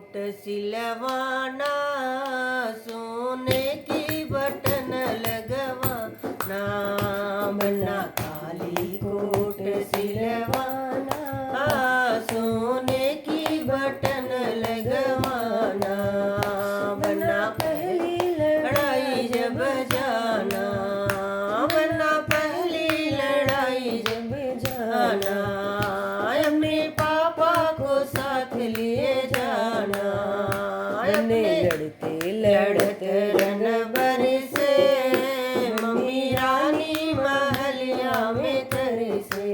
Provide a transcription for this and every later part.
coat सिलवाना, सोने की बटन लगवाना, बना काली कोट सिलवाना, सोने की बटन लगवाना, बना पहली लड़ाई जब जाना, बना पहली लड़ाई जब जाना, अपने पापा को साथ लिए जाना, अपने लड़ते लड़ते रन बरसे, मम्मी रानी महलिया में तरसे,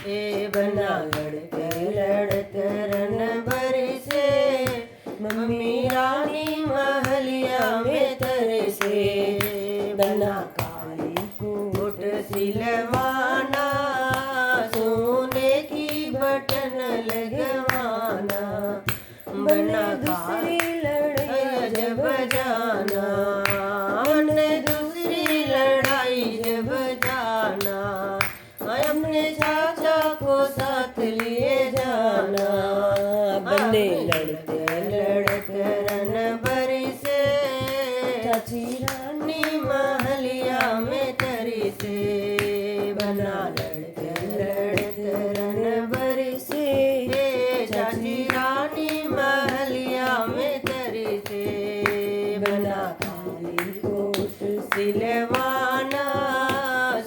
ए बना लड़ते लड़ते रन बरसे, मम्मी रानी महलिया में तरसे, बना काली कोट सिलवाना, सोने की बटन लगवाना, बना दूसरी लड़ाई जब जाना, बना दूसरी लड़ाई जब जाना, अपने चाचा को साथ लिए जाना, बने लड़ते लड़ते रन बरसे, चाची रानी महलिया में तरसे, बना लड़ते लड़ते रन बरसे, चाची रानी महलिया में तरसे, बना काली कोट सिलवाना,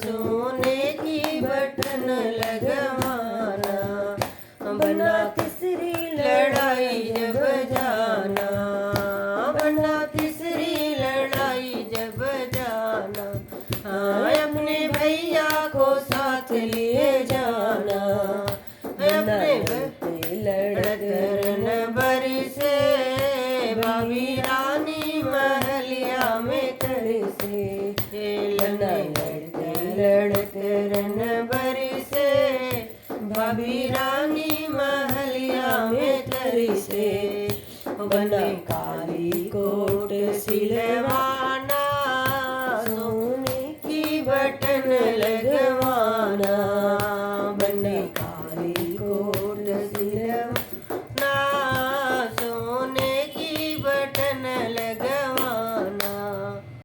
सोने की बटन लगवाना, बना तीसरी लड़ाई जब जाना, बना तीसरी लड़ाई जब जाना, अपने भैया को साथ लिए जाना, अपने लड़ते रन बरसे, भाभी रानी महलिया में तरसे, बना लड़ते लड़ते रन बरसे, भाभी रानी महलिया में तरसे, बना काली